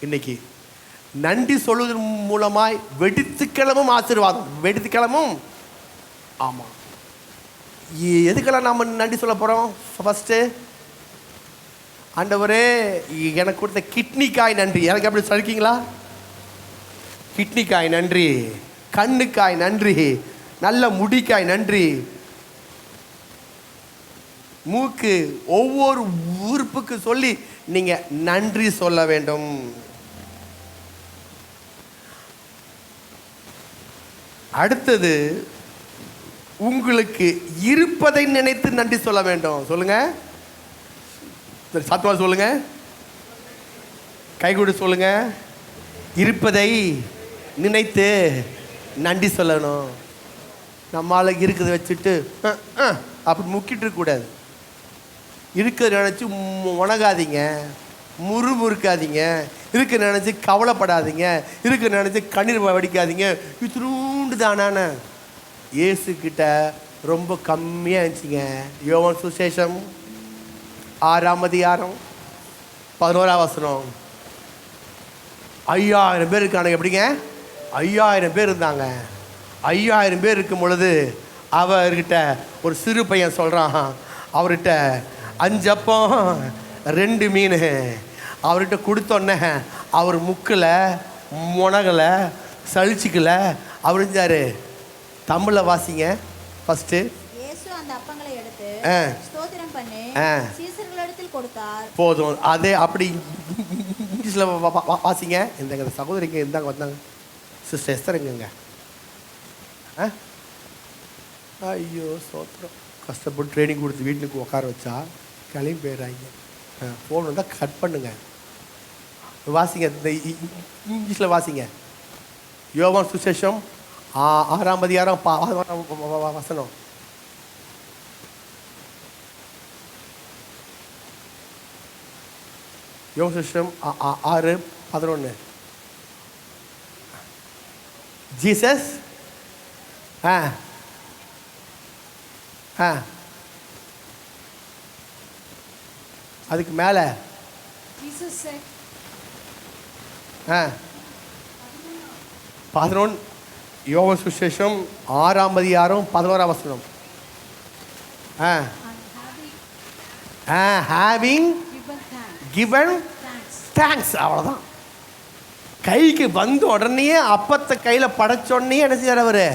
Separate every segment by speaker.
Speaker 1: இன்னைக்கு நன்றி சொல்வதன் மூலமாய் வெடித்துக்கிழமும் ஆசீர்வாதம். வெடித்துக்கிழமும் ஆமாம். எதுக்கெல்லாம் நாம் நன்றி சொல்ல போகிறோம்? ஃபஸ்ட்டு, ஆண்டவரே எனக்கு கொடுத்த கிட்னிக்காய் நன்றி. எனக்கு அப்படி சொல்லிருக்கீங்களா? கிட்னிக்காய் நன்றி, கண்ணுக்காய் நன்றி, நல்ல முடிக்காய் நன்றி, மூக்கு, ஒவ்வொரு உறுப்புக்கு சொல்லி நீங்கள் நன்றி சொல்ல வேண்டும். அடுத்தது, உங்களுக்கு இருப்பதை நினைத்து நன்றி சொல்ல வேண்டும். சொல்லுங்க, சத்துவா சொல்லுங்க, கைகூட சொல்லுங்க. இருப்பதை நினைத்து நன்றி சொல்லணும். நம்மளால இருக்கிறத வச்சுட்டு அப்படி முக்கிட்டு இருக்கக்கூடாது. இருக்கிறத நினச்சி உணகாதீங்க, முறுமுறுக்காதீங்க, இருக்க நினச்சி கவலைப்படாதீங்க, இருக்க நினச்சி கண்ணீர் வடிக்காதீங்க. இத்தினூண்டு தானான இயேசுக்கிட்ட ரொம்ப கம்மியாக இருந்துச்சுங்க. யோவான் சுவிசேஷம் 6ஆம் அதிகாரம் 11ஆம் வசனம். 5000 பேர் இருக்கானுங்க. எப்படிங்க? 5000 பேர் இருந்தாங்க. 5000 பேர் இருக்கும் பொழுது அவர்கிட்ட ஒரு சிறு பையன் சொல்கிறான், அவர்கிட்ட 5 அப்பம் 2 மீன் அவர்கிட்ட கொடுத்தோன்னே அவர் முக்கில் முனகலை, சளிச்சிக்கல. அவர் செஞ்சார். தமிழில் வாசிங்க ஃபஸ்ட்டு.
Speaker 2: அந்த அப்பங்களை எடுத்து ஸ்தோத்திரம் பண்ணி சீசர்களிடத்தில் கொடுத்தார்.
Speaker 1: போதும். அதே அப்படி இங்கிலீஷில் வாசிங்க. இந்த சகோதரிங்க இருந்தாங்க, வந்தாங்க. சிஸ்டர் எஸ்தர் எங்கங்க? ஐயோ சோத்திரம். கஷ்டப்பட்டு ட்ரைனிங் கொடுத்து வீட்டுக்கு உட்கார வச்சா கிளம்பி போயிடுறாங்க. ஃபோன் வந்தால் கட் பண்ணுங்க. வாசிங்க, இந்த இங்கிலீஷில் வாசிங்க. யோவான் சுவிசேஷம் 6ஆம் அதிகாரம் வசனம். யோவான் சுவிசேஷம் 6:11. ஜீசஸ் அதுக்கு மேலே 11. யோவான் சுவிசேஷம் 6ஆம் அதிகாரம் 11ஆம் வசனம். having given thanks. அவ்வளோதான். கைக்கு வந்து உடனே அப்பத்தை கையில் படைச்சோடனே என்ன செய்யார்? அவர்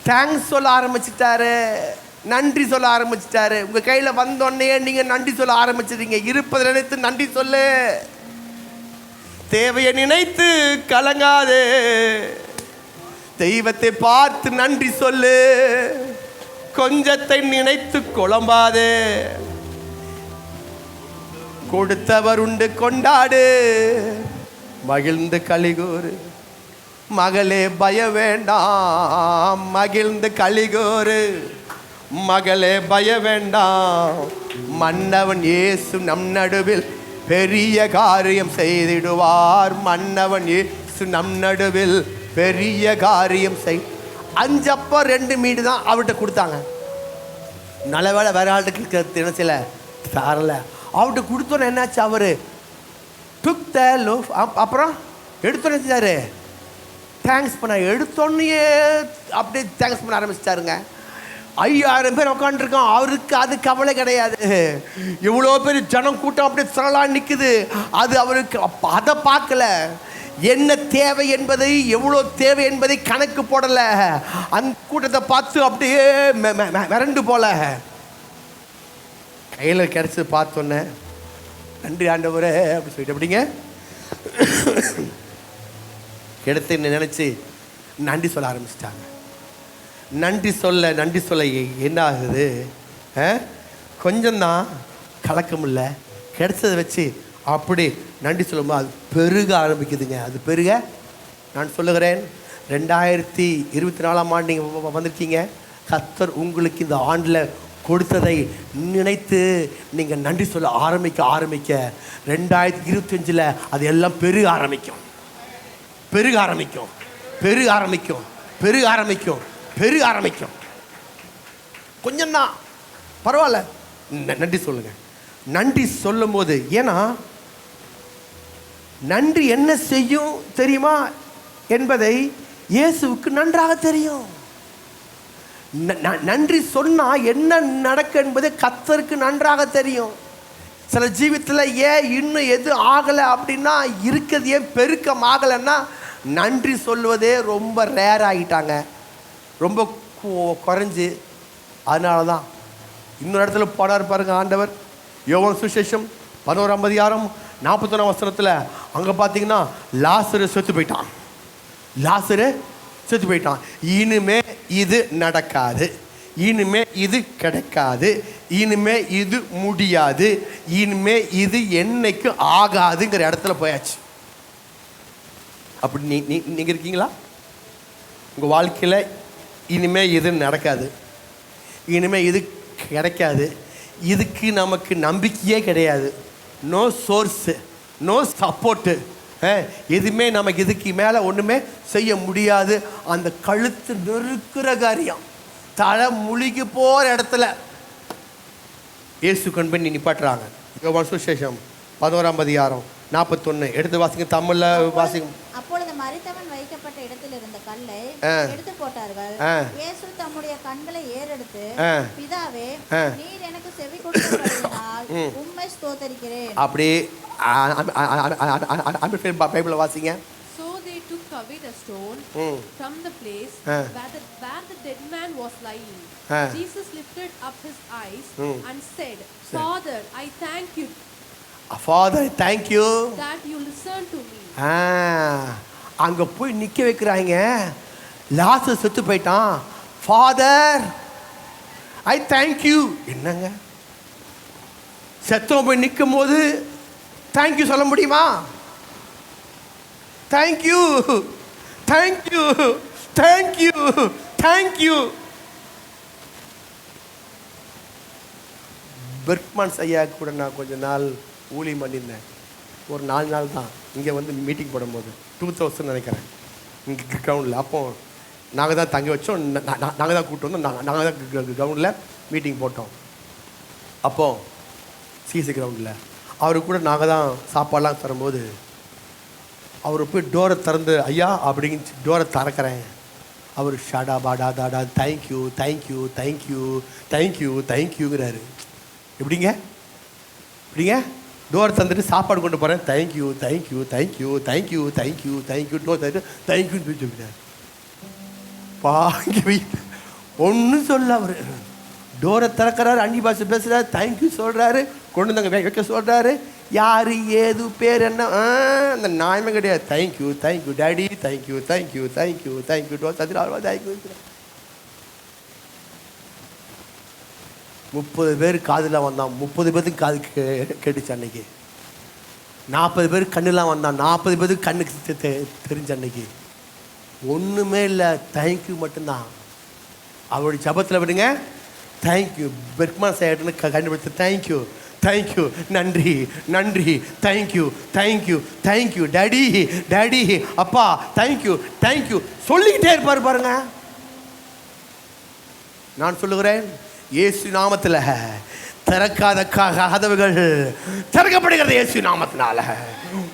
Speaker 1: தேங்க்ஸ் சொல்ல ஆரம்பிச்சிட்டாரு, நன்றி சொல்ல ஆரம்பிச்சிட்டாரு. உங்கள் கையில் வந்தோடனே நீங்கள் நன்றி சொல்ல ஆரம்பிச்சிட்டீங்க. இருப்பதை நினைத்து நன்றி சொல்லு. தேவையை நினைத்து கலங்காது, தெய்வத்தை பார்த்து நன்றி சொல்லு. கொஞ்சத்தை நினைத்து குழம்பாது, கொடுத்தவர் உண்டு கொண்டாடு, மகிழ்ந்து கலிகூறு. மகளே பய வேண்டாம், மகிழ்ந்து கலிகூறு. மகளே பய வேண்டாம், மன்னவன் இயேசு நம் நடுவில் பெரிய காரியம் செய்திடுவார். மன்னவன் இயேசு நம் நடுவில் பெரிய காரியம் செய். 5 அப்பம் 2 மீன் தான் அவர்கிட்ட கொடுத்தாங்க. நல்ல வேலை வேற ஆள்கிட்ட தினச்சில தரல. அவர்கிட்ட கொடுத்தோன்னு என்னாச்சு? அவர் டுக் த லோஃப். அப்புறம் எடுத்தோன்னு செஞ்சாரு, தேங்க்ஸ் பண்ண. எடுத்தோன்னே அப்படியே தேங்க்ஸ் பண்ண ஆரம்பிச்சிட்டாருங்க. 5000 பேர் உட்காந்துருக்கோம். அவருக்கு அது கவலை கிடையாது. எவ்வளோ பேர் ஜனம் கூட்டம் அப்படியே திரளாக நிற்குது. அது அவருக்கு அதை பார்க்கல. என்ன தேவை என்பதை, எவ்வளோ தேவை என்பதை கணக்கு போடலை. அந்த கூட்டத்தை பார்த்து அப்படியே மிரண்டு போல கையில் கிடச்சி பார்த்தோன்னே நன்றி ஆண்டவரே அப்படி சொல்லிட்டு அப்படிங்க எடுத்து நினச்சி நன்றி சொல்ல ஆரம்பிச்சிட்டாங்க. நன்றி சொல்ல என்ன ஆகுது? கொஞ்சம்தான் கலக்கம் இல்லை. கிடைச்சதை வச்சு அப்படி நன்றி சொல்லும்போது அது பெருக ஆரம்பிக்குதுங்க. அது பெருக நான் சொல்லுகிறேன். 2024ஆம் ஆண்டு நீங்கள் வந்திருக்கீங்க. கர்த்தர் உங்களுக்கு இந்த ஆண்டில் கொடுத்ததை நினைத்து நீங்கள் நன்றி சொல்ல ஆரம்பிக்க 2025 அது எல்லாம் பெருக ஆரம்பிக்கும், பெருக ஆரம்பிக்கும், பெருக ஆரம்பிக்கும், பெருக ஆரம்பிக்கும், பெருக ஆரம்பிக்கும். கொஞ்சம்தான் நன்றி என்ன செய்யும் தெரியுமா என்பதை இயேசுவுக்கு நன்றாக தெரியும். நன்றி சொன்னா என்ன நடக்கும் என்பது கர்த்தருக்கு நன்றாக தெரியும். சில ஜீவித்தில் ஏன் இன்னும் எது ஆகலை அப்படின்னா, இருக்கிறது ஏன் பெருக்கம் ஆகலைன்னா நன்றி சொல்வதே ரொம்ப ரேர் ஆகிட்டாங்க, ரொம்ப குறைஞ்சி. அதனால தான் இன்னொரு இடத்துல போனார் பாருங்க ஆண்டவர், யோவான் சுவிசேஷம் 11ஆம் அதிகாரம் 41ஆம் வசனத்தில். அங்கே பார்த்தீங்கன்னா லாசரு செத்து போயிட்டான். லாசரு செத்து போயிட்டான். இனிமே இது நடக்காது, இனிமே இது கிடைக்காது, இனிமே இது முடியாது, இனிமே இது என்னைக்கு ஆகாதுங்கிற இடத்துல போயாச்சு. அப்படி நீங்கள் இருக்கீங்களா? உங்கள் வாழ்க்கையில் இனிமே இது நடக்காது, இனிமே இது கிடைக்காது, இதுக்கு நமக்கு நம்பிக்கையே கிடையாது, நோ சோர்ஸு, நோ சப்போர்ட்டு, எதுவுமே நமக்கு இதுக்கு மேலே ஒன்றுமே செய்ய முடியாது. அந்த கழுத்து நெருக்கிற காரியம், தலை முழுகி போகிற இடத்துல இயேசு கொண்டு போய் நிப்பாட்டுறாங்க. யோவான் சுவிசேஷம் 11ஆம் அதிகாரம் 41 எடுத்து வாசிங்க, தமிழில் வாசிங்க.
Speaker 2: அப்பொழுது மரித்தவன் வைக்கப்பட்ட இடத்தில் இருந்த கல்லை எடுத்து போட்டார்கள். இயேசு தம்முடைய கண்களை ஏறெடுத்து, பிதாவே, நீர் எனக்கு செவி கொடுத்தபடியினால் உம்மை ஸ்தோத்திரிக்கிறேன்.
Speaker 1: அப்படி பைபிளை வாசிங்க.
Speaker 3: So they took away the stone from the place where the dead man was lying. Jesus lifted up his eyes and said, Father, I thank you.
Speaker 1: Father, I thank you
Speaker 3: that you listen to me.
Speaker 1: அங்க போய் நிக்க வைக்கிறாங்க. லாசர் செத்து போயிட்டான். Father, I thank you. என்னங்க, செத்தவன் போய் நிற்கும் போது தேங்க்யூ சொல்ல முடியுமா? Thank you, thank you, thank you, thank you. Bergmans ஐயா கூட நான் கொஞ்ச நாள் ஊழியம் பண்ணியிருந்தேன். ஒரு 4 நாள் தான் இங்கே வந்து மீட்டிங் போடும்போது 2000 நினைக்கிறேன், இங்கே கிரவுண்டில். அப்போ நாங்கள் தான் தங்கி வச்சோம், நாங்கள் தான் கூப்பிட்டு வந்தோம், நாங்கள் தான் கிரவுண்டில் மீட்டிங் போட்டோம். அப்போது சிசி கிரவுண்டில் அவரு கூட நாங்கள் தான் சாப்பாடெலாம் தரும்போது அவர் போய் டோரை திறந்து, ஐயா அப்படிங்கிற டோரை திறக்கிறேன். அவர் ஷாடா பாடா தாடா தேங்க்யூ, தேங்க்யூ, தேங்க்யூ, தேங்க்யூ, தேங்க்யூங்கிறாரு. எப்படிங்க இப்படிங்க டோர் தந்துட்டு சாப்பாடு கொண்டு போகிறேன், thank you, thank you, thank you, thank you, thank you, thank you, door தந்துட்டு தேங்க்யூன்னு சொல்லிட்டார். பாங்கி ஒன்றும் சொல்ல, அவர் டோரை திறக்கிறாரு, அன்னி பாஷை பேசுகிறாரு, தேங்க்யூ சொல்கிறாரு, கொண்டு வந்தாங்க வைக்க சொல்கிறாரு. யார் ஏது பேர் என்ன அந்த நியாயமே கிடையாது. Thank you, thank you daddy, thank you, thank you, thank you, thank you, door தந்துட்டு தேங்க்யூ. 30 பேர் காதில் வந்தான், 30 பேருக்கு காது கேட்டுச்சு அன்னைக்கு. 40 பேர் கண்ணுலாம் வந்தான், 40 பேருக்கு கண்ணுக்கு தெரிஞ்ச அன்னைக்கு. ஒன்றுமே இல்லை, தேங்க்யூ மட்டும்தான். அவருடைய ஜபத்தில் விடுங்க, தேங்க்யூ. பெர்க்மன் சைடுன்னு கண்டுபிடிச்சு தேங்க்யூ, தேங்க்யூ, நன்றி, நன்றி, thank you, thank you, thank you daddy, daddy, அப்பா, தேங்க்யூ, தேங்க்யூ சொல்லிக்கிட்டே இருப்பார் பாருங்க. நான் சொல்லுகிறேன், இயேசு நாமத்தில் திறக்காத கதவுகள் திறக்கப்படுகிறது. இயேசு நாமத்தினால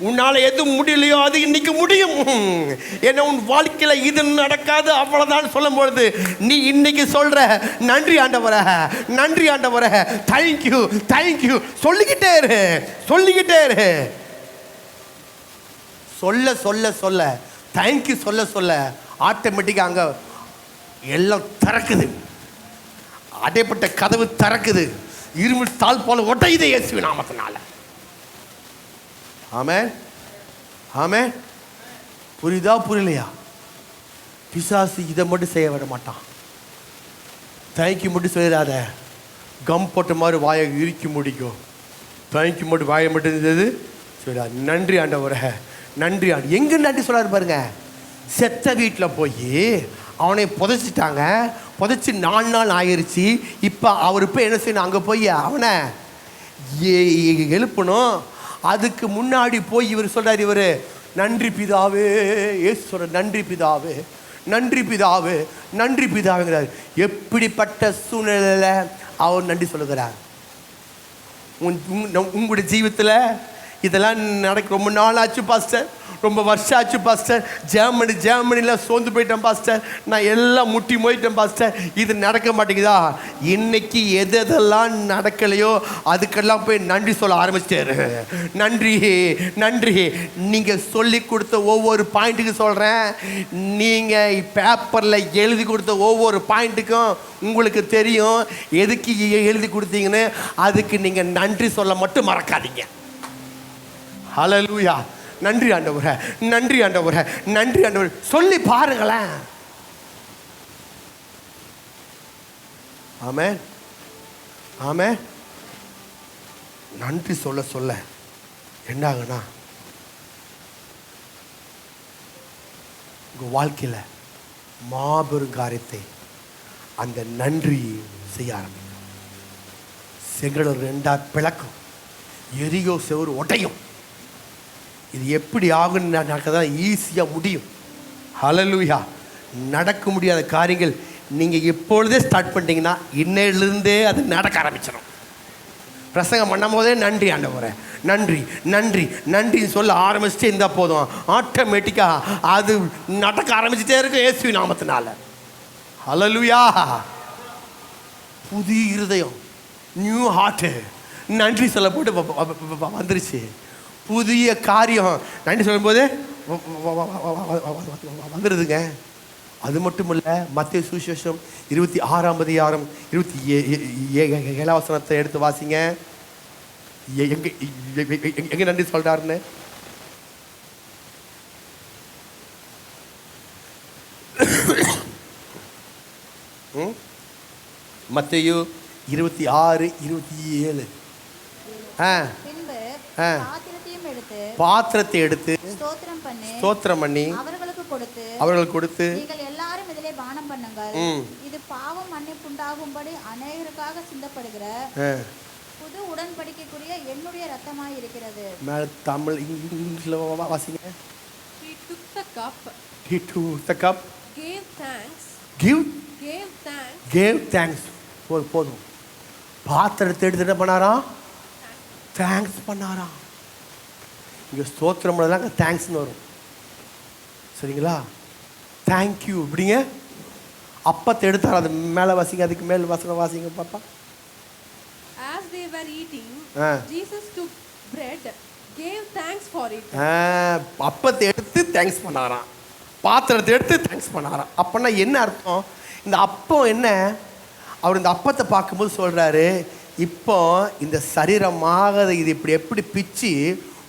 Speaker 1: உன்னால் எது முடியலையோ அது இன்னைக்கு முடியும். ஏன்னா உன் வாழ்க்கையில் இது நடக்காது அவ்வளோதான் சொல்லும் பொழுது நீ இன்னைக்கு சொல்ற நன்றி ஆண்டவரே, நன்றி ஆண்டவரே, தேங்க்யூ, தேங்க்யூ சொல்லிக்கிட்டே இரு, சொல்லிக்கிட்டே இரு. சொல்ல சொல்ல சொல்ல தேங்க்யூ சொல்ல சொல்ல ஆட்டோமேட்டிக்காக அங்கே எல்லாம் திறக்குது. அடைப்பட்ட கதவு திறக்குது, இரும்பு தாள் போல ஒட்டையுதே இயேசு நாமத்தினால. ஆமென், ஆமென். புரியுதா புரியலையா? பிசாசு இதை மட்டும் செய்ய விட மாட்டான். தேங்க்யூ மட்டும் செய்யாத, கம் போட்ட மாதிரி வாயை இறுக்கி முடிக்கும். தேங்க்யூ மட்டும் வாயை மட்டும் இருந்தது சொல்ல, நன்றி ஆண்டவரே, நன்றி ஆண்டு. எங்கே நன்றி சொல்லாரு பாருங்க. செத்த வீட்டில் போய் அவனை புதைச்சிட்டாங்க, புதைச்சி 4 நாள் ஆயிடுச்சு. இப்போ அவர் போய் என்ன செய்யணும், அங்கே போய் அவனை எழுப்பணும். அதுக்கு முன்னாடி போய் இவர் சொல்கிறார், இவர் நன்றி பிதாவே, ஏசு சொல்ற நன்றி பிதாவே, நன்றி பிதாவே, நன்றி பிதாவேங்கிறார். எப்படிப்பட்ட சூழ்நிலையில் அவர் நன்றி சொல்லுகிறார்? உங்களுடைய ஜீவித்தில் இதெல்லாம் நடக்க ரொம்ப நாள் ஆச்சு பாஸ்டர், ரொம்ப வருஷம் ஆச்சு பாஸ்டர், ஜெர்மனியில் சோர்ந்து போயிட்டேன் பாஸ்டர், நான் எல்லாம் முட்டி மோயிட்டேன் பாஸ்டர், இது நடக்க மாட்டேங்குதா? இன்னைக்கு எதெல்லாம் நடக்கலையோ அதுக்கெல்லாம் போய் நன்றி சொல்ல ஆரம்பிச்சிட்டாரு. நன்றி நன்றி. நீங்கள் சொல்லி கொடுத்த ஒவ்வொரு பாயிண்ட்டுக்கு சொல்கிறேன், நீங்கள் பேப்பரில் எழுதி கொடுத்த ஒவ்வொரு பாயிண்ட்டுக்கும் உங்களுக்கு தெரியும் எதுக்கு எழுதி கொடுத்தீங்கன்னு. அதுக்கு நீங்கள் நன்றி சொல்ல மட்டும் மறக்காதீங்க. ஹல்லேலூயா. நன்றி ஆண்டவரே, நன்றி ஆண்டவரே, நன்றி ஆண்டவரே சொல்லி பாருங்களேன். ஆமென் ஆமென். நன்றி சொல்ல சொல்ல என்ன ஆகுனா உங்கள் வாழ்க்கையில் மாபெரும் காரியத்தை அந்த நன்றி செய்ய ஆரம்பிக்கும். செங்கடல் ரெண்டா பிளக்கும், எரியோ செவரு உடையும். இது எப்படி ஆகுன்னு நடக்கதான் ஈஸியாக முடியும். ஹல்லேலூயா. நடக்க முடியாத காரியங்கள் நீங்கள் இப்பொழுதே ஸ்டார்ட் பண்ணிட்டீங்கன்னா இன்னையிலிருந்தே அது நடக்க ஆரம்பிச்சிடும். பிரசங்கம் பண்ணும் போதே நன்றி ஆண்டவரே, நன்றி நன்றி நன்றின்னு சொல்ல ஆரம்பிச்சுட்டே இருந்தால் போதும், ஆட்டோமேட்டிக்காக அது நடக்க ஆரம்பிச்சுட்டே இருக்கும் இயேசுவின் நாமத்தினால. ஹல்லேலூயா. புதிய இருதயம், நியூ ஹார்ட்டு, நன்றி சொல்ல போட்டு வந்துருச்சு. புதிய காரியம் நன்றி சொல்லும்போது வந்துடுதுங்க. அது மட்டும் இல்லை, மத்தேயு சுவிசேஷம் 26ஆம் அதிகாரம் 27ஆம் வசனத்தை எடுத்து வாசிங்க. எங்க நன்றி சொல்றாருன்னு. மத்தேயு 26:27. பாத்திரத்தை எடுத்து ஸ்தோத்திரம் பண்ணி அவர்களுக்கு கொடுத்து
Speaker 2: நீங்கள் எல்லாரும் இதிலே பானம் பண்ணுங்கள், இது பாவம் மன்னிப்பு உண்டாகும்படி அநேகருக்காக சிந்தப்படுகிற புது உடன்படிக்கைக்குரிய என்னுடைய இரத்தமாய் இருக்கிறது.
Speaker 1: மேல தமிழ் இங்கிலீஷ்ல வாசிங்க.
Speaker 3: He took the cup.
Speaker 1: He took the cup.
Speaker 3: Gave thanks.
Speaker 1: Gave thanks. போதும். பாத்திரத்தை எடுத்து என்ன பண்ணாராம்? தேங்க்ஸ் பண்ணாராம். இங்கே ஸ்தோத்திரம் பண்ணதாங்க தேங்க்ஸ்னு வரும். சரிங்களா? தேங்க்யூ இப்படிங்க. அப்பத்தை எடுத்தார், அது மேலே வாசிங்க, அதுக்கு மேலே வாசிங்க பாப்பா.
Speaker 3: As they were eating, Jesus took bread, gave thanks for it.
Speaker 1: அப்பத்தை எடுத்து தேங்க்ஸ் பண்ணாராம், பாத்திரத்தை எடுத்து தேங்க்ஸ் பண்ணாராம். அப்போனா என்ன அர்த்தம்? இந்த அப்பம் என்ன? அவர் இந்த அப்பத்தை பார்க்கும்போது சொல்கிறாரு, இப்போ இந்த சரீரமாக இது இப்படி எப்படி பிச்சு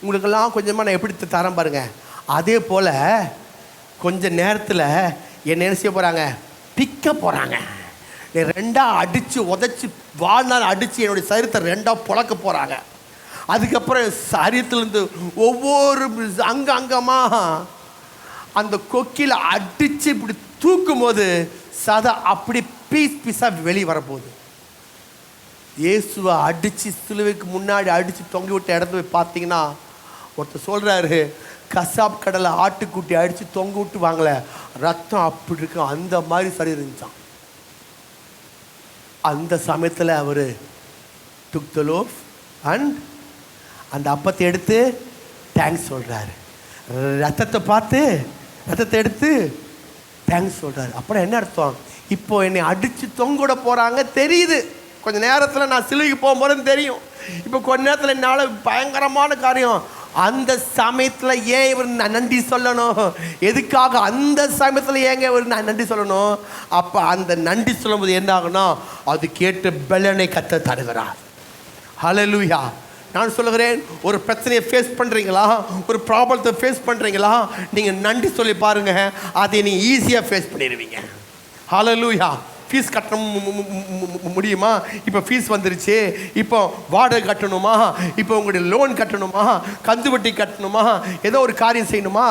Speaker 1: உங்களுக்கெல்லாம் கொஞ்சமாக நான் எப்படி தரேன் பாருங்க. அதே போல் கொஞ்ச நேரத்தில் என்ன செய்ய போகிறாங்க? பிக்க போகிறாங்க. ரெண்டாக அடித்து உதச்சி வாழ்நாள் அடித்து என்னுடைய சரீரத்தை ரெண்டாக புழக்க போகிறாங்க. அதுக்கப்புறம் சரீரத்துலேருந்து ஒவ்வொரு அங்கமாக அந்த கொக்கியில் அடித்து இப்படி தூக்கும் போது சதை அப்படி பீஸாக வெளியே வரப்போகுது. இயேசுவை அடித்து சிலுவைக்கு முன்னாடி அடித்து தொங்கி விட்ட இடத்துல போய் பார்த்தீங்கன்னா ஒருத்தர் சொல்கிறாரு, கசாப் கடலை ஆட்டுக்குட்டி அடித்து தொங்க விட்டு வாங்கல, ரத்தம் அப்படி இருக்கு, அந்த மாதிரி சரி இருந்துச்சான். அந்த சமயத்தில் அவர் took the loaf and அந்த அப்பத்தை எடுத்து தேங்க்ஸ் சொல்கிறாரு. ரத்தத்தை எடுத்து தேங்க்ஸ் சொல்கிறாரு. அப்புறம் என்ன அர்த்தம்? இப்போ என்னை அடித்து தொங்கிட போகிறாங்க தெரியுது, கொஞ்ச நேரத்தில் நான் சிலுவைக்கு போகும்போதுன்னு தெரியும். இப்போ கொஞ்ச நேரத்தில் என்னால் பயங்கரமான காரியம். அந்த சமயத்தில் ஏன் இவர் நான் நன்றி சொல்லணும்? எதுக்காக அந்த சமயத்தில் ஏங்க இவர் நான் நன்றி சொல்லணும்? அப்போ அந்த நன்றி சொல்லும்போது என்ன ஆகுனா, அது கேட்டு பலனை கத்த தருகிறார். ஹல்லேலூயா. நான் சொல்லுகிறேன், ஒரு பிரச்சனையை ஃபேஸ் பண்ணுறீங்களா, ஒரு ப்ராப்ளத்தை ஃபேஸ் பண்ணுறீங்களா, நீங்கள் நன்றி சொல்லி பாருங்கள், அதை நீங்கள் ஈஸியாக ஃபேஸ் பண்ணிடுவீங்க. ஹல்லேலூயா. ஃபீஸ் கட்ட முடியுமா? இப்போ ஃபீஸ் வந்துருச்சு, இப்போ வாடகை கட்டணுமா, இப்போ உங்களுடைய லோன் கட்டணுமா, கந்துவட்டி கட்டணுமா, ஏதோ ஒரு காரியம் செய்யணுமா,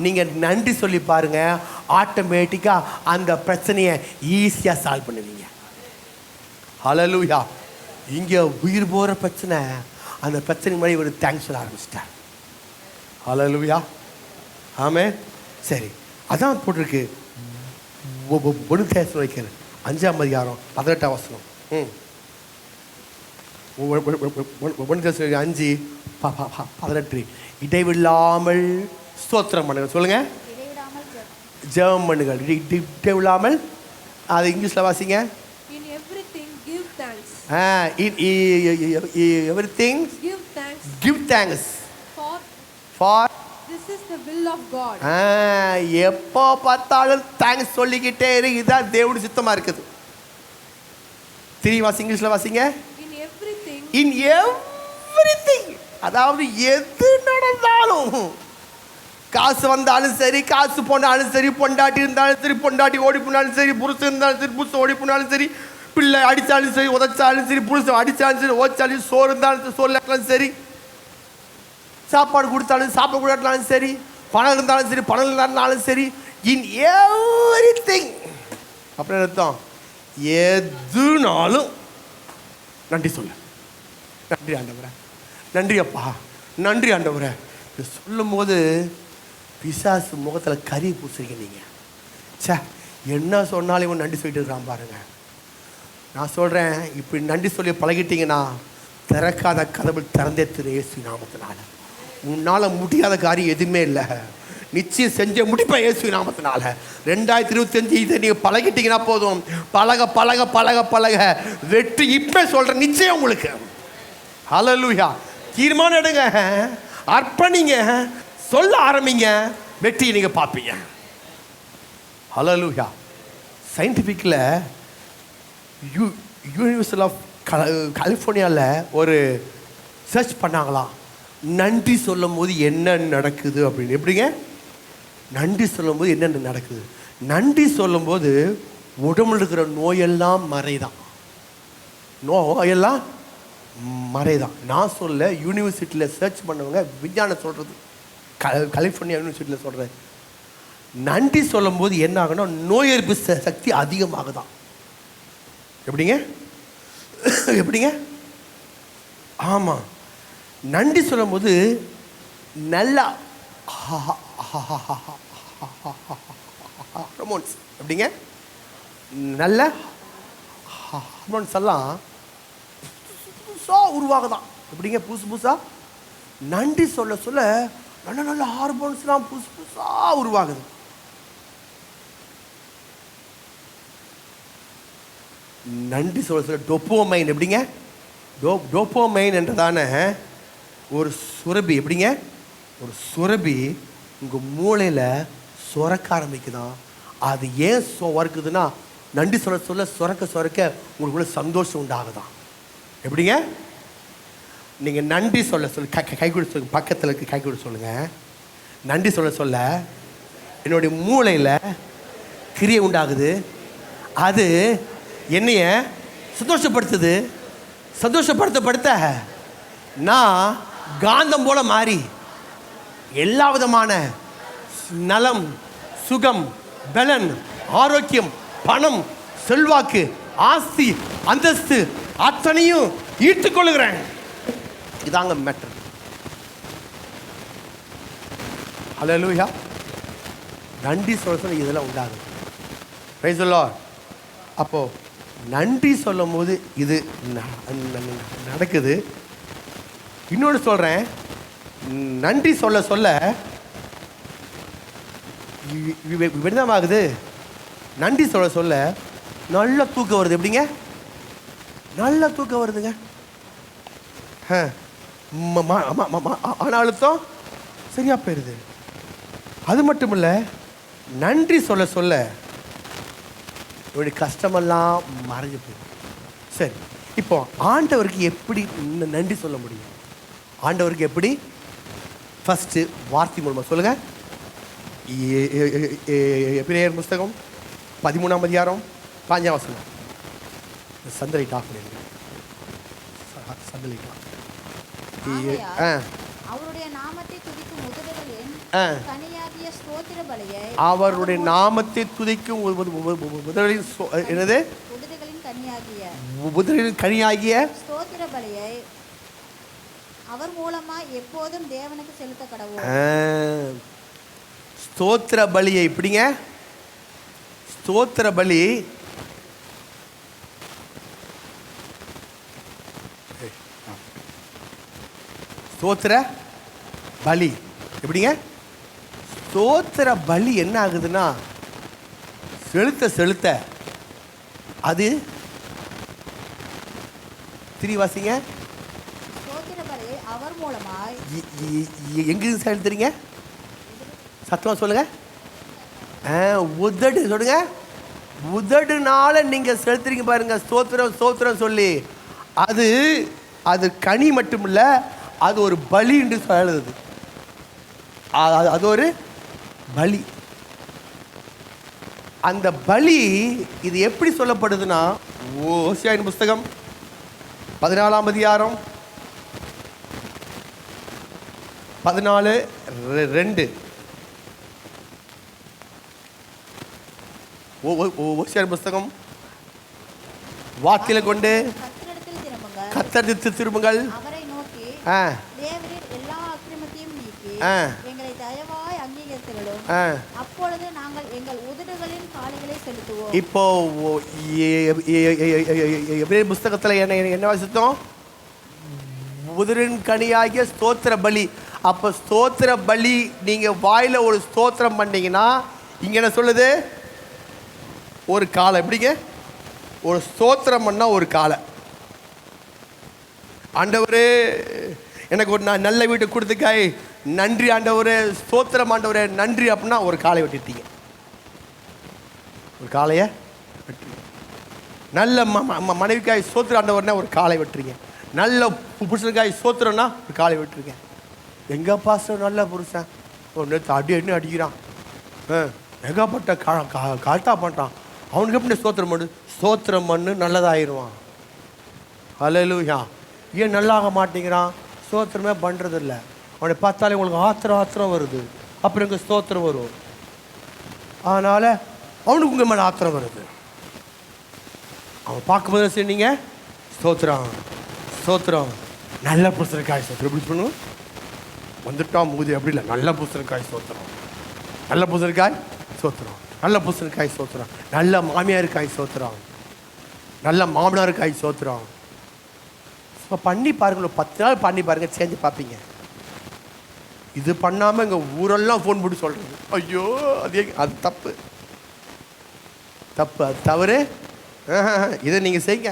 Speaker 1: நீங்கள் நன்றி சொல்லி பாருங்கள், ஆட்டோமேட்டிக்காக அந்த பிரச்சனையை ஈஸியாக சால்வ் பண்ணுவீங்க. ஹல்லேலூயா. இங்கே உயிர் போகிற பிரச்சனை, அந்த பிரச்சனை மாதிரி ஒரு தேங்க்ஸ் சொல்ல ஆரம்பிச்சிட்டார். ஹல்லேலூயா. ஆமே. சரி, அதான் போட்டிருக்கு 1 தெசலோனிக்கர் 5ஆம் அதிகாரம் 18ஆம் வசனம். 5:18 இடைவிடாமல் ஸ்தோத்திரம் பண்ணுங்க. சொல்லுங்க,
Speaker 2: இடைவிடாமல்
Speaker 1: ஜெபம் பண்ணுங்கள். இடைவிடாமல், அது இங்கிலீஷில் வாசிங்க.
Speaker 3: In everything give thanks.
Speaker 1: Everything
Speaker 3: Give thanks.
Speaker 1: Give thanks
Speaker 3: For
Speaker 1: for.
Speaker 3: this is the will of God.
Speaker 1: எப்போ பார்த்தாலும் தேங்க்ஸ் சொல்லிக்கிட்டே இரு. இதுதான் தேவனுடைய சித்தமாக இருக்குது. வாசி, இங்கிலீஷில் வாசிங்க.
Speaker 3: In everything.
Speaker 1: இன் எவ்ரிதிங், அதாவது எது நடந்தாலும், காசு வந்தாலும் சரி, காசு போனாலும் சரி, பொண்டாட்டி இருந்தாலும் சரி, பொண்டாட்டி ஓடி போனாலும் சரி, புருஷன் இருந்தாலும் சரி, புருஷன் ஓடி போனாலும் சரி, பிள்ளை அடித்தாலும் சரி, உதைச்சாலும் சரி, புருஷன் அடித்தாலும் சரி, ஓச்சாலும், சோறு இருந்தாலும் சோறு இல்லாட்டாலும் சரி, சாப்பாடு கொடுத்தாலும் சாப்பாடு கொடுத்தாலும் சரி, பணம் இருந்தாலும் சரி, பணம் இல்லாட்டாலும் சரி, இன் எவ்ரிதிங் அப்படின்னு அர்த்தம். எதுனாலும் நன்றி சொல்லு. நன்றி ஆண்டவரே, நன்றி அப்பா, நன்றி ஆண்டவரே. சொல்லும் போது பிசாசு முகத்தில் கறி பூசுறீங்க நீங்கள். சே, என்ன சொன்னாலும் இவன் நன்றி சொல்லிட்டு இருக்கான் பாருங்க. நான் சொல்கிறேன், இப்படி நன்றி சொல்லி பழகிட்டீங்கன்னா திறக்காத கதவு திறந்தே திரு இயேசு நாமத்தினால. உன்னால் முடியாத காரியம் எதுவுமே இல்லை. நிச்சயம் செஞ்ச முடிப்பேன் இயேசு நாமத்தினால. 2025 இதை நீங்கள் பழகிட்டீங்கன்னா போதும். பழக பழக பழக பழக வெற்றி இப்போ சொல்கிறேன் நிச்சயம் உங்களுக்கு. ஹல்லேலூயா. தீர்மானம் எடுங்க, அர்ப்பணிங்க, சொல்ல ஆரம்பிங்க, வெற்றியை நீங்கள் பார்ப்பீங்க. ஹல்லேலூயா. சயின்டிஃபிக்கில் யூனிவர்சிட்டி ஆஃப் கலிஃபோர்னியாவில் ஒரு சர்ச் பண்ணாங்களாம். நன்றி சொல்லும் போது என்ன நடக்குது அப்படின்னு. எப்படிங்க நன்றி சொல்லும் போது என்னென்ன நடக்குது? நன்றி சொல்லும்போது உடம்புல இருக்கிற நோயெல்லாம் மறைதான். நோயெல்லாம் மறைதான். நான் சொல்ல, யூனிவர்சிட்டியில் சர்ச் பண்ணவங்க, விஞ்ஞானம் சொல்கிறது, கலிஃபோர்னியா யூனிவர்சிட்டியில் சொல்கிறேன். நன்றி சொல்லும் போது என்ன ஆகுனா நோய் எதிர்ப்பு சக்தி அதிகமாகுதான். எப்படிங்க எப்படிங்க? ஆமாம், நன்றி சொல்லும் போது நல்லா ஹார்மோன்ஸ், எப்படிங்க, நல்ல ஹார்மோன்ஸ் எல்லாம் புதுசாக உருவாகுதான். எப்படிங்க புதுசு புதுசாக நன்றி சொல்ல சொல்ல நல்ல நல்ல ஹார்மோன்ஸ்லாம் புதுசு புதுசாக உருவாகுது. நன்றி சொல்ல சொல்ல டோப்போமைன், எப்படிங்க, டோப்போமைன் என்றதான ஒரு சுரபி, எப்படிங்க, ஒரு சுரபி உங்கள் மூளையில் சுரக்க ஆரம்பிக்குதான். அது ஏன் சுரக்குதுன்னா நன்றி சொல்ல சொல்ல சுரக்க சுரக்க உங்களுக்குள்ள சந்தோஷம் உண்டாகுதான். எப்படிங்க, நீங்கள் நன்றி சொல்ல சொல்ல கை கொடு சொல்லுங்க, பக்கத்தில் இருக்க கை கொடு சொல்லுங்கள். நன்றி சொல்ல சொல்ல என்னுடைய மூளையில் கிரியை உண்டாகுது. அது என்னைய சந்தோஷப்படுத்துது. சந்தோஷப்படுத்த நான் காந்தம் போல மாறி எல்லா விதமான நலம், சுகம், பலன், ஆரோக்கியம், பணம், செல்வாக்கு, ஆஸ்தி, அந்தஸ்து அத்தனையும் ஈர்த்துக்கொள்ளுகிறேன். இதாங்க மேட்டர். ஹல்லேலூயா. நன்றி சொல்ல இதெல்லாம் உண்டாகுது. Praise the Lord. அப்போது நன்றி சொல்லும் போது இது நடக்குது. இன்னொன்று சொல்கிறேன், நன்றி சொல்ல சொல்ல விதமாகுது. நன்றி சொல்ல சொல்ல நல்ல தூக்கம் வருது. எப்படிங்க, நல்ல தூக்கம் வருதுங்க. மன அழுத்தம் சரியாக போயிடுது. அது மட்டும் இல்லை, நன்றி சொல்ல சொல்ல என்னுடைய கஷ்டமெல்லாம் மறைஞ்சு போயிடும். சரி, இப்போ ஆண்டவருக்கு எப்படி நன்றி சொல்ல முடியும்? ஆண்டவருக்கு எப்படி? ஃபஸ்ட்டு வார்த்தை மூலமாக சொல்லுங்கள். எபிரேயர் புஸ்தகம் 13ஆம் அதிகாரம் 5ஆம் வசனம். சந்தலைட் ஆஃப் பண்ணிடுங்க. சந்தலைட்
Speaker 2: அவருடைய நாமத்தை துதிக்கும் உதடுகளின் கனியாகிய ஸ்தோத்திர பலியை,
Speaker 1: அவருடைய நாமத்தை துதிக்கும் உதடுகளின் என்னது? உதடுகளின் கனியாகிய
Speaker 2: ஸ்தோத்திர பலியை அவர் மூலமா எப்போதும் தேவனுக்கு செலுத்த கடவுள்.
Speaker 1: ஸ்தோத்திர பலியை இப்படிங்க, ஸ்தோத்திர பலி ஸ்தோத்திர பலி. எப்படிங்க? ஸ்தோத்திர பலி என்ன ஆகுதுன்னா, செலுத்த செலுத்த அது திரிவாசிங்க
Speaker 2: ஸ்தோத்திர பலியை அவர் மூலமாய்
Speaker 1: எங்கிருந்து செலுத்துறீங்க? சத்தமா சொல்லுங்க. உதடு சொல்லுங்க. உதடுனால நீங்க செலுத்துறீங்க பாருங்க, ஸ்தோத்திரம் ஸ்தோத்திரம் சொல்லி. அது அது கனி மட்டும் இல்ல, அது ஒரு பலி என்று சொல்லுது. அது ஒரு பலி. அந்த பலி இது எப்படி சொல்லப்படுதுன்னா, ஓசியாவின் புஸ்தகம் 14ஆம் அதிகாரம் 14:2. ஓசியாவின் புஸ்தகம் வாக்கில கொண்டு கர்த்தரிடத்தில் திரும்புங்கள்,
Speaker 2: அவரை நோக்கி தேவரீர் எல்லா அக்கிரமத்தையும் நீக்கி எங்களை தயவாய் அங்கீகரித்தருளும், அப்பொழுது நாங்கள் எங்கள் உதடுகளின் காளைகளை செலுத்துவோம். இப்போ எபிரேயர் புஸ்தகத்தில் என்ன வாசித்தோம்? உதரின் கனியாகிய ஸ்தோத்திர பலி. அப்போ ஸ்தோத்திர பலி நீங்க வாயில ஒரு ஸ்தோத்திரம் பண்ணீங்கன்னா, இங்க என்ன சொல்லுது? ஒரு காலை. எப்படிங்க? ஒரு ஸ்தோத்திரம் பண்ணா ஒரு காலை. ஆண்டவரே எனக்கு ஒரு நல்ல வீட்டை கொடுத்துக்காய் நன்றி ஆண்டவரே, ஸ்தோத்திரம் ஆண்டவரே நன்றி அப்படின்னா ஒரு காலை வெட்டிட்டீங்க. ஒரு காளையை வெட்டுறீங்க. நல்ல மனைவிக்காய் ஸ்தோத்திரம் ஆண்டவர்னா ஒரு காலை வெட்டுறீங்க. நல்ல புருஷனுக்காய் ஸ்தோத்திரம்னா ஒரு காலை வெட்டுறீங்க. எங்க பாஸ்டர் நல்ல புருஷன் ஒரு நேரத்தை அடி அடிக்கிறான், ஏகப்பட்ட கால்த்தா பண்ணுறான், அவனுக்கு எப்படி ஸ்தோத்திரம் பண்ணு? ஸ்தோத்திரம் பண்ணு நல்லதாயிருவான். ஹல்லேலூயா. ஏன் நல்லாக மாட்டேங்கிறான்? ஸ்தோத்திரமே பண்ணுறதில்ல. அவனை பார்த்தாலே உங்களுக்கு ஆத்திரம் வருது. அப்புறம் இங்கே ஸ்தோத்திரம் வரும். அதனால் அவனுக்கு உங்கள் மேலே ஆத்திரம் வருது. அவன் பார்க்கும்போது சொன்னீங்க ஸ்தோத்திரம் ஸ்தோத்திரம் நல்ல புருஷனுக்காய் ஸ்தோத்திரம். எப்படி பண்ணுவோம்? வந்துட்டான் மூதி அப்படி இல்லை, நல்ல புருஷனுக்காய் ஸ்தோத்திரம், நல்ல புருஷனுக்காய் ஸ்தோத்திரம், நல்ல புருஷனுக்காய் ஸ்தோத்திரம், நல்ல மாமியாருக்காய் ஸ்தோத்திரம், நல்ல மாமனாருக்காய் ஸ்தோத்திரம். இப்போ பண்ணி பாருங்க, 10 நாள் பண்ணி பாருங்க, செஞ்சு பார்ப்பீங்க. இது பண்ணாமல் எங்கள் ஊரெல்லாம் ஃபோன் போட்டு சொல்கிறது, ஐயோ அது தப்பு தப்பு, அது தவறு. இதை நீங்கள் செய்யுங்க.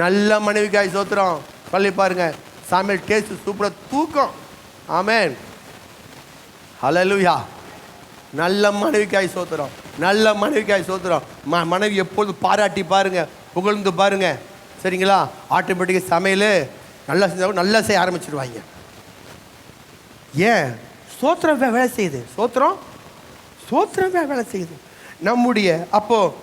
Speaker 2: நல்ல மனைவிக்காய் ஸ்தோத்திரம் சொல்லி பாருங்க, சமையல் டேஸ்ட் சூப்பராக தூக்கம். ஆமென், ஹல்லேலூயா. நல்ல மனைவிக்காய் ஸ்தோத்திரம், நல்ல மனைவிக்காய் ஸ்தோத்திரம். மனைவி எப்பொழுதும் பாராட்டி பாருங்க, புகழ்ந்து பாருங்க, சரிங்களா? ஆட்டோமேட்டிக்காக சமையல் நல்லா செஞ்சாலும் நல்லா செய்ய ஆரம்பிச்சிடுவாங்க. ஏன்? ஸ்தோத்திரம் வேலை செய்யுது. ஸ்தோத்திரம் வேலை செய்யுது நம்முடைய. அப்போது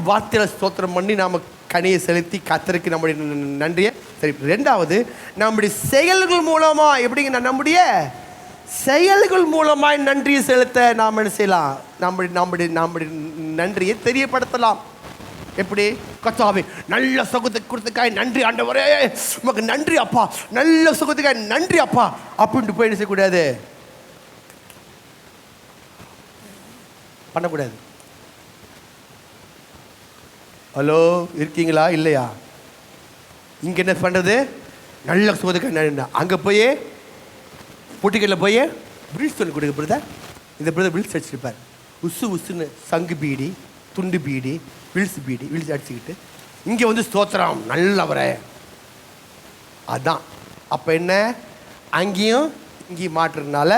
Speaker 2: வார்த்தையில் ஸ்தோத்திரம் பண்ணி நாம் கனியை செலுத்தி கர்த்தருக்கு நம்முடைய நன்றியை சரி. 2வது, நம்முடைய செயல்கள் மூலமாக எப்படிங்க? நம்முடைய செயல்கள் மூலமாய் நன்றியை செலுத்த நாம் என்ன செய்யலாம்? நம்முடைய நன்றியை தெரியப்படுத்தலாம். எப்படி? கர்த்தாவே நல்ல சுகத்துக்கு கொடுத்துக்காய் நன்றி ஆண்டவரே, உமக்கு நன்றி அப்பா, நல்ல சுகத்துக்காய் நன்றி அப்பா அப்படின்ட்டு போய் என்ன செய்யக்கூடாது, பண்ணக்கூடாது. ஹலோ, இருக்கீங்களா? இல்லையா? இங்கே என்ன பண்ணுறது? நல்ல சுகத்துக்காய் அங்கே போய் பொட்டிக்கல்ல போய் பில்ஸ் சொல்லி கொடுக்க பிரதர், இந்த பிரதர் பில்ஸ் அடிச்சிருப்பார், உசுன்னு சங்கு பீடி துண்டு பீடி வில்ஸ் அடிச்சுக்கிட்டு இங்கே வந்து ஸ்தோத்திரம் நல்லவரே. அதான் அப்போ என்ன, அங்கேயும் இங்கேயும் மாட்டுறதுனால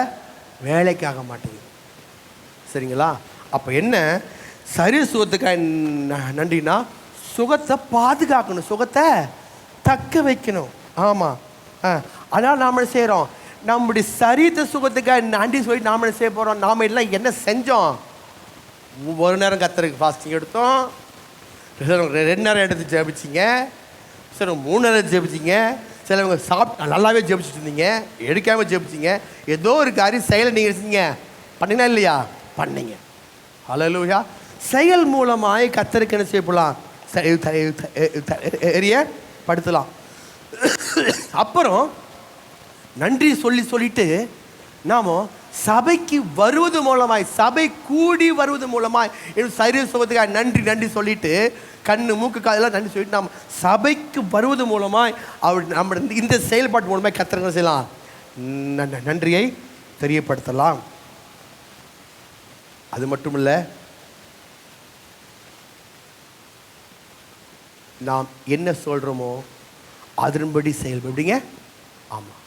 Speaker 2: வேலைக்காக மாட்டேங்குது, சரிங்களா? அப்போ என்ன, சரீர சுகத்துக்காக நன்றினா சுகத்தை பாதுகாக்கணும், சுகத்தை தக்க வைக்கணும். ஆமாம், அதனால் நாம் என்ன செய்கிறோம்? நம்முடைய சரீர சுகத்துக்காக நன்றி சொல்லி நாம் என்ன செய்ய போகிறோம்? நாம் எல்லாம் என்ன செஞ்சோம்? ஒரு நேரம் கர்த்தருக்கு ஃபாஸ்டிங் எடுத்தோம், 2 நேரம் எடுத்து ஜெபிச்சிங்க, சரி 3 நேரம் ஜெபிச்சிங்க, சிலவங்க சாப்பிட்டு நல்லாவே ஜெபிச்சுட்டு இருந்தீங்க, எடுக்காமல் ஜெபிச்சிங்க. ஏதோ ஒரு காரியம் செயலை நீங்கள் செஞ்சீங்க, பண்ணீங்களா இல்லையா? பண்ணீங்க. ஹல்லேலூயா. செயல் மூலமாக கர்த்தருக்கு என்ன செய்யப்படலாம்? படுத்தலாம். அப்புறம் நன்றி சொல்லிட்டு நாம்
Speaker 1: சபைக்கு வருவது மூலமாய், சபை கூடி வருவது மூலமாய் என் சரீர சுகத்துக்காக நன்றி நன்றி சொல்லிட்டு, கண்ணு மூக்கு காதெல்லாம் நன்றி சொல்லிட்டு நாம் சபைக்கு வருவது மூலமாய் அவர் நம்ம இந்த செயல்பாட்டு மூலமாய் கர்த்தர் செய்யலாம், நன்றியை தெரியப்படுத்தலாம். அது மட்டும் இல்லை, நாம் என்ன சொல்கிறோமோ அதன்படி செயல்படுங்க. ஆமாம்,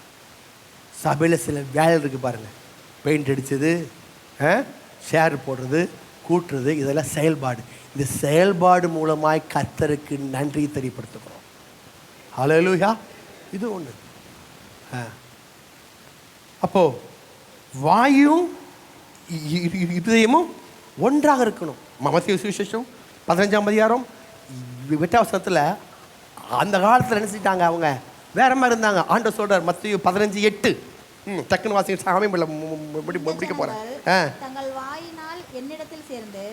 Speaker 1: சபையில் சில வேலை இருக்குது பாருங்கள். பெயிண்ட் அடித்தது, ஷேர் போடுறது, கூட்டுறது, இதெல்லாம் செயல்பாடு. இந்த செயல்பாடு மூலமாய் கர்த்தருக்கு நன்றியை தெரியப்படுத்துகிறோம். ஹல்லேலூயா. இது ஒன்று. அப்போது வாயும் இதயமும் ஒன்றாக இருக்கணும். மத்தேயு சுவிசேஷம் 15ஆம் அதிகாரம் 8ஆம் வசனத்தில் அந்த காலத்தில் நினைச்சிட்டாங்க, அவங்க வேற மாதிரி இருந்தாங்க. ஆண்டவர் சொல்றார் மத்தேயு 15:8. டக்குன்னு வாசிங்க, சாமி முடிக்க போறேன்.
Speaker 2: தங்கள் வாயினால் என்னிடத்தில் சேர்ந்து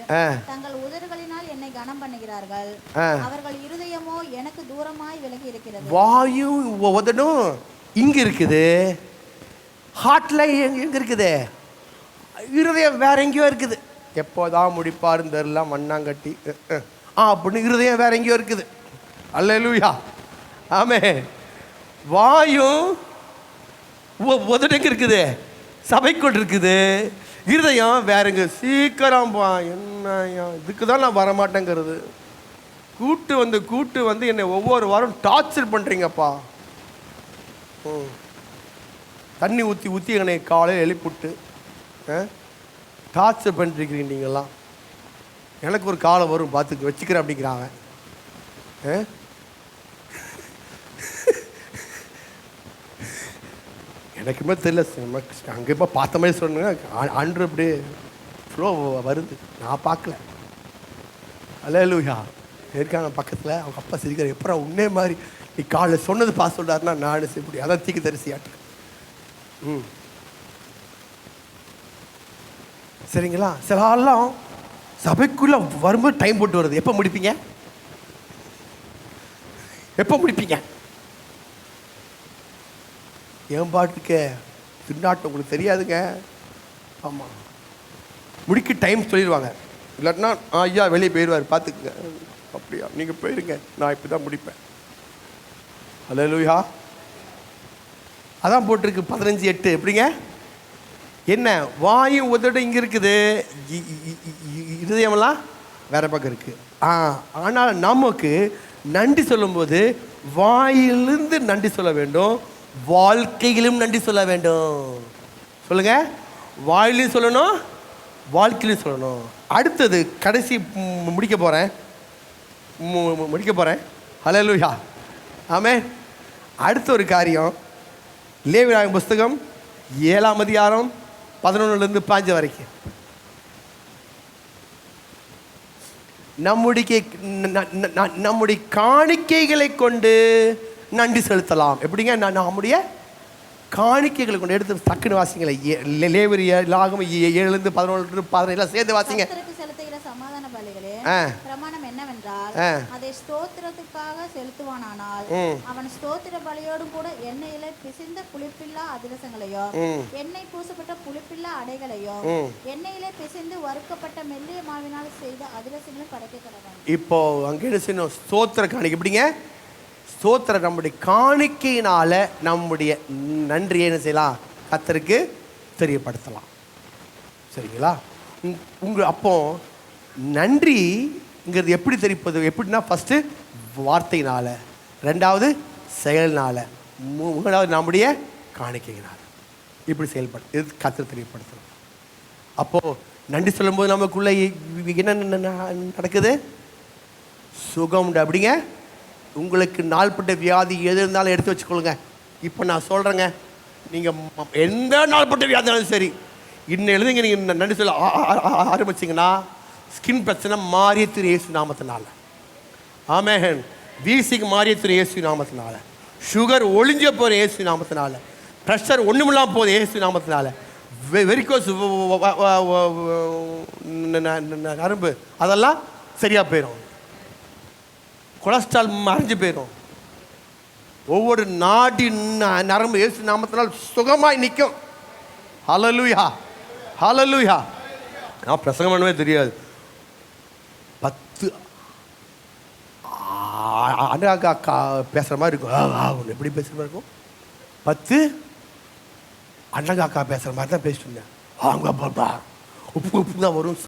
Speaker 2: தங்கள் உதடுகளினால் என்னை கனம் பண்ணுகிறார்கள், அவர்கள் இருதயமோ எனக்கு தூரமாய் விலகி இருக்கிறது.
Speaker 1: வாயும் உதடும் இங்க இருக்குது, ஹார்ட்ல எங்க இருக்குது, இருதயம் வேற எங்கேயோ இருக்குது. எப்போதான் முடிப்பாருன்னு தெரியல, மண்ணாங்கட்டி அப்படின்னு இருதயம் வேற எங்கேயோ இருக்குது. அல்லேலூயா, ஆமென். வாயும் உதடுங்க இருக்குது, சபைக்குள் இருக்குது, இருதயம் வேறங்க. சீக்கிரம்பா, என்ன இதுக்கு தான் நான் வரமாட்டேங்கிறது. கூட்டு வந்து என்னை ஒவ்வொரு வாரம் டார்ச்சர் பண்ணுறீங்கப்பா. தண்ணி ஊற்றி என்னை காலையில் எழுப்பிவிட்டு டார்ச்சர் பண்ணிருக்கிறீங்க நீங்கள்லாம். எனக்கு ஒரு காலம் வரும் பார்த்துக்கு வச்சுக்கிறேன் அப்படிங்கிறாங்க. எனக்குமே தெரியல, அங்கே இப்போ பார்த்த மாதிரி சொன்னாங்க. அன்று இப்படி ஃப்ளோ வருது, நான் பார்க்கல. அல்லேலூயா. இருக்காங்க பக்கத்தில், அவங்க அப்பா சிரிக்கிற, எப்படா உன்னே மாதிரி நீ காலையில் சொன்னது பார்த்து சொல்கிறாருன்னா நான் இப்படி அதான் தீக்கு தரிசியாட்டு. சரிங்களா. சில ஆள்லாம் சபைக்குள்ளே வரும்போது டைம் போட்டு வருது. எப்போ முடிப்பீங்க, எப்போ முடிப்பீங்க? என் பாட்டுக்கு திண்டாட்டம் உங்களுக்கு தெரியாதுங்க. ஆமாம், முடிக்க டைம் சொல்லிடுவாங்க. இல்லாட்டினா ஐயா வெளியே போயிடுவார், பார்த்துக்குங்க. அப்படியா, நீங்கள் போயிருங்க, நான் இப்படி தான் முடிப்பேன். அல்லேலூயா. அதான் போட்டிருக்கு 15:8. எப்படிங்க? என்ன, வாயும் உதடு இங்கே இருக்குது, இருதயமெல்லாம் வேற பக்கம் இருக்குது. ஆனால் நமக்கு நன்றி சொல்லும்போது வாயிலிருந்து நன்றி சொல்ல வேண்டும், வாழ்க்கையிலும் நன்றி சொல்ல வேண்டும். சொல்லுங்க, வாயிலையும் சொல்லணும், வாழ்க்கையிலும் சொல்லணும். அடுத்தது கடைசி முடிக்க போகிறேன். ஹல்லேலூயா, ஆமென். அடுத்த ஒரு காரியம், லேவியராகமம் புஸ்தகம் 7ஆம் அதிகாரம் 11லேருந்து 15 வரைக்கும். நம்முடைய காணிக்கைகளை கொண்டு நன்றி செலுத்தலாம். எப்படிங்க? நம்முடைய காணிக்கைகளை கொண்டு எடுத்து டக்குன்னு வாசிங்களே. லேவியராகமம் 7லேருந்து 11 சேர்ந்து வாசிங்க.
Speaker 2: செலுத்துகிற சமாதான பலிகளே பிரமாணம் என்னவென்றால், அதை ஸ்தோத்திரத்துக்காக செலுத்துவானானால் அவன் ஸ்தோத்திர பலியோடு கூட எண்ணெயில பிசிந்த புளிப்பில்லா அதிரசங்களையோ, எண்ணெய் பூசப்பட்ட புளிப்பில்லா அடைகளையோ, எண்ணெயில பிசிந்து வறுக்கப்பட்ட மெல்லிய மாவினால் செய்த அதிரசங்களை படைக்க கடவான். இப்போ அங்கே என்ன செய்யணும்? ஸ்தோத்திர காணிக்கை. எப்படிங்க? ஸ்தோத்திர நம்முடைய காணிக்கையினால நம்முடைய நன்றியை என்ன செய்யலாம்? கர்த்தருக்கு தெரியப்படுத்தலாம். சரிங்களா? அப்போ நன்றிங்கிறது எப்படி தெரிப்பது? எப்படின்னா, ஃபஸ்ட்டு வார்த்தையினால, ரெண்டாவது செயல்னால, மூணாவது நம்முடைய காணிக்கையினால். இப்படி செயல்படு, இது கர்த்தர் தெரியப்படுத்தணும். அப்போது நன்றி சொல்லும்போது நமக்குள்ளே என்ன நடக்குது? சுகம் உண்டு. அப்படிங்க, உங்களுக்கு நாள்பட்ட வியாதி எது இருந்தாலும் எடுத்து வச்சுக்கொள்ளுங்க. இப்போ நான் சொல்கிறேங்க, நீங்கள் எந்த நாள்பட்ட வியாதி இருந்தாலும் சரி, இன்னும் எழுதுங்க. நீங்கள் நன்றி சொல்ல ஆரம்பிச்சிங்கன்னா, ஸ்கின் பிரச்சனை மாறிய திரு இயேசு நாமத்தினால, ஆமென். வீசிக்கு மாறிய திரு இயேசு நாமத்தினால, சுகர் ஒளிஞ்ச போகிற இயேசு நாமத்தினால, ப்ரெஷர் ஒன்றுமில்லாமல் போகுது இயேசு நாமத்தினால, வெரிகோஸ் நரம்பு அதெல்லாம் சரியாக போயிடும், கொலஸ்ட்ரால் மறைஞ்சு போயிடும், ஒவ்வொரு நாடி நரம்பு இயேசு நாமத்தினால் சுகமாய் நிற்கும்.
Speaker 1: ஹல்லேலூயா, ஹல்லேலூயா. நான் பிரசங்கம் பண்ணவே தெரியாது. 10 அக்கா பேசுகிற மாதிரி இருக்கும். எப்படி பேசுகிற மாதிரி இருக்கும்? 10 அண்ணங்க அக்கா பேசுகிற மாதிரி தான் பேசிட்டு இருந்தேன். அவங்க உப்பு உப்பு தான் வரும்,